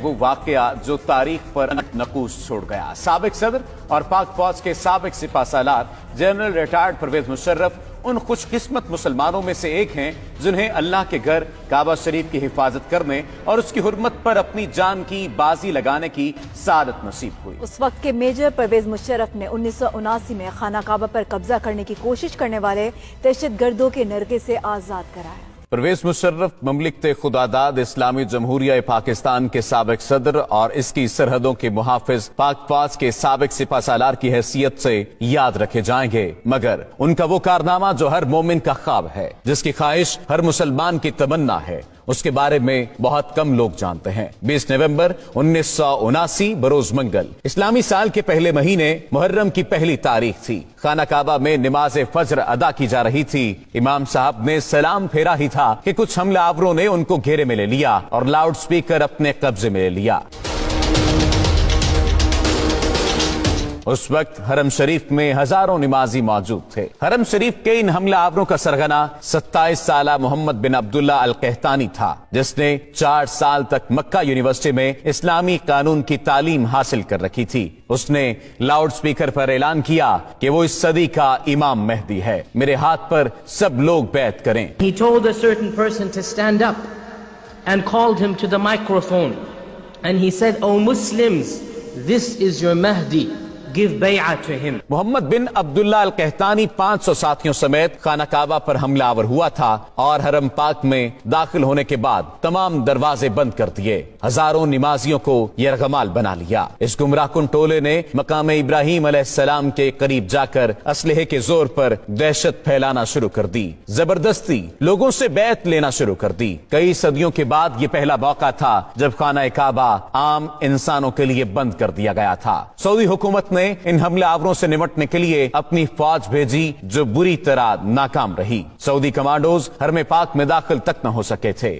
وہ واقعہ جو تاریخ پر نقوش چھوڑ گیا۔ سابق صدر اور پاک فوج کے سابق سپہ سالار جنرل ریٹائرڈ پرویز مشرف ان خوش قسمت مسلمانوں میں سے ایک ہیں جنہیں اللہ کے گھر کعبہ شریف کی حفاظت کرنے اور اس کی حرمت پر اپنی جان کی بازی لگانے کی سعادت نصیب ہوئی۔ اس وقت کے میجر پرویز مشرف نے 1979 میں خانہ کعبہ پر قبضہ کرنے کی کوشش کرنے والے دہشت گردوں کے نرغے سے آزاد کرایا۔ پرویز مشرف مملکت خداداد اسلامی جمہوریہ پاکستان کے سابق صدر اور اس کی سرحدوں کے محافظ پاک فوج کے سابق سپہ سالار کی حیثیت سے یاد رکھے جائیں گے، مگر ان کا وہ کارنامہ جو ہر مومن کا خواب ہے، جس کی خواہش ہر مسلمان کی تمنا ہے، اس کے بارے میں بہت کم لوگ جانتے ہیں۔ 20 نومبر 1979 بروز منگل اسلامی سال کے پہلے مہینے محرم کی پہلی تاریخ تھی۔ خانہ کعبہ میں نماز فجر ادا کی جا رہی تھی۔ امام صاحب نے سلام پھیرا ہی تھا کہ کچھ حملہ آوروں نے ان کو گھیرے میں لے لیا اور لاؤڈ سپیکر اپنے قبضے میں لے لیا۔ اس وقت حرم شریف میں ہزاروں نمازی موجود تھے۔ حرم شریف کے ان حملہ آوروں کا سرغنہ 27 سالہ محمد بن عبداللہ القحطانی تھا، جس نے 4 سال تک مکہ یونیورسٹی میں اسلامی قانون کی تعلیم حاصل کر رکھی تھی۔ اس نے لاؤڈ سپیکر پر اعلان کیا کہ وہ اس صدی کا امام مہدی ہے، میرے ہاتھ پر سب لوگ بیعت کریں۔ He told a certain person to stand up and called him to the microphone and he said, "O Muslims, this is your Mahdi. Give bay'ah to him." Mohammed bin Abdullah al-Qahtani 500 ساتھیوں سمیت خانہ کعبہ پر حملہ آور ہوا تھا اور حرم پاک میں داخل ہونے کے بعد تمام دروازے بند کر دیے۔ ہزاروں نمازیوں کو یرغمال بنا لیا۔ اس گمراہ کن ٹولے نے مقام ابراہیم علیہ السلام کے قریب جا کر اسلحے کے زور پر دہشت پھیلانا شروع کر دی، زبردستی لوگوں سے بیعت لینا شروع کر دی۔ کئی صدیوں کے بعد یہ پہلا موقع تھا جب خانہ کعبہ عام انسانوں کے لیے بند کر دیا گیا تھا۔ سعودی حکومت نے ان حملہ آوروں سے نمٹنے کے لیے اپنی فوج بھیجی جو بری طرح ناکام رہی۔ سعودی کمانڈوز حرم پاک میں داخل تک نہ ہو سکے تھے۔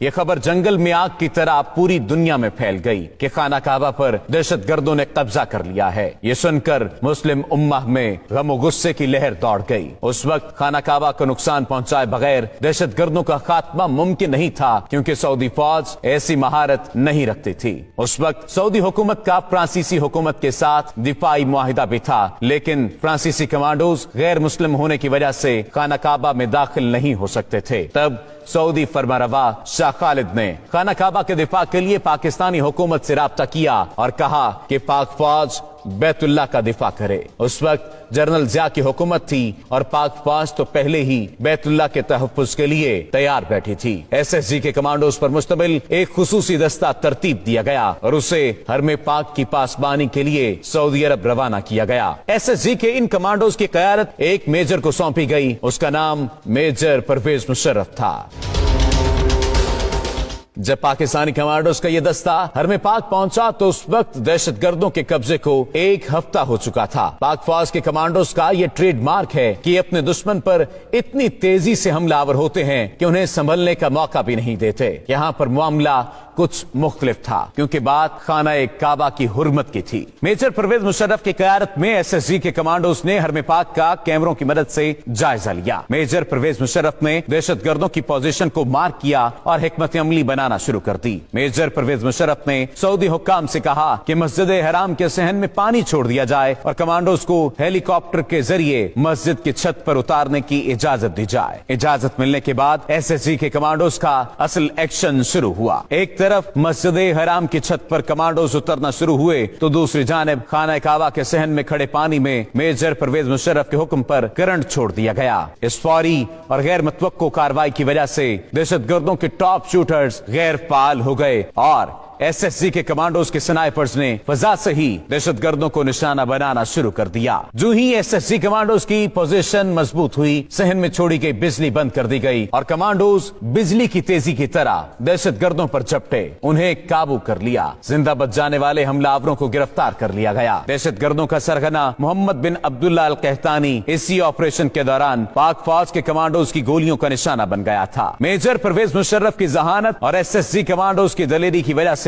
یہ خبر جنگل میں آگ کی طرح پوری دنیا میں پھیل گئی کہ خانہ کعبہ پر دہشت گردوں نے قبضہ کر لیا ہے۔ یہ سن کر مسلم امہ میں غم و غصے کی لہر دوڑ گئی۔ اس وقت خانہ کعبہ کو نقصان پہنچائے بغیر دہشت گردوں کا خاتمہ ممکن نہیں تھا، کیونکہ سعودی فوج ایسی مہارت نہیں رکھتی تھی۔ اس وقت سعودی حکومت کا فرانسیسی حکومت کے ساتھ دفاعی معاہدہ بھی تھا، لیکن فرانسیسی کمانڈوز غیر مسلم ہونے کی وجہ سے خانہ کعبہ میں داخل نہیں ہو سکتے تھے۔ تب سعودی فرمانروا شاہ خالد نے خانہ کعبہ کے دفاع کے لیے پاکستانی حکومت سے رابطہ کیا اور کہا کہ پاک فوج بیت اللہ کا دفاع کرے۔ اس وقت جنرل ضیاء کی حکومت تھی اور پاک فوج تو پہلے ہی بیت اللہ کے تحفظ کے لیے تیار بیٹھی تھی۔ SSG کے کمانڈوز پر مشتمل ایک خصوصی دستہ ترتیب دیا گیا اور اسے حرم پاک کی پاسبانی کے لیے سعودی عرب روانہ کیا گیا۔ SSG کے ان کمانڈوز کی قیادت ایک میجر کو سونپی گئی، اس کا نام میجر پرویز مشرف تھا۔ جب پاکستانی کمانڈوز کا یہ دستہ حرم پاک پہنچا تو اس وقت دہشت گردوں کے قبضے کو 1 ہفتہ ہو چکا تھا۔ پاک فوج کے کمانڈوز کا یہ ٹریڈ مارک ہے کہ اپنے دشمن پر اتنی تیزی سے حملہ آور ہوتے ہیں کہ انہیں سنبھلنے کا موقع بھی نہیں دیتے۔ یہاں پر معاملہ کچھ مختلف تھا، کیونکہ بات خانہ کعبہ کی حرمت کی تھی۔ میجر پرویز مشرف کی قیادت میں SSG کے کمانڈوز نے حرم پاک کا کیمروں کی مدد سے جائزہ لیا۔ میجر پرویز مشرف نے دہشت گردوں کی پوزیشن کو مارک کیا اور حکمت عملی بنانا شروع کر دی۔ میجر پرویز مشرف نے سعودی حکام سے کہا کہ مسجد حرام کے صحن میں پانی چھوڑ دیا جائے اور کمانڈوز کو ہیلی کاپٹر کے ذریعے مسجد کی چھت پر اتارنے کی اجازت دی جائے۔ اجازت ملنے کے بعد SSG کے کمانڈوز کا اصل ایکشن شروع ہوا۔ ایک طرف مسجد حرام کی چھت پر کمانڈوز اترنا شروع ہوئے تو دوسری جانب خانہ کعبہ کے صحن میں کھڑے پانی میں میجر پرویز مشرف کے حکم پر کرنٹ چھوڑ دیا گیا۔ اس فوری اور غیر متوقع کارروائی کی وجہ سے دہشت گردوں کے ٹاپ شوٹرز غیر فعال ہو گئے اور SSG کے کمانڈوز کے سنائپرز نے فضا سے ہی دہشت گردوں کو نشانہ بنانا شروع کر دیا۔ جو ہی SSG کمانڈوز کی پوزیشن مضبوط ہوئی، صحن میں چھوڑی گئی بجلی بند کر دی گئی اور کمانڈوز بجلی کی تیزی کی طرح دہشت گردوں پر جھپٹے، انہیں قابو کر لیا۔ زندہ بچ جانے والے حملہ آوروں کو گرفتار کر لیا گیا۔ دہشت گردوں کا سرغنہ محمد بن عبداللہ القحطانی اسی آپریشن کے دوران پاک فوج کے کمانڈوز کی گولیوں کا نشانہ بن گیا تھا۔ میجر پرویز مشرف کی ذہانت اور SSG کمانڈوز کی دلیری کی وجہ سے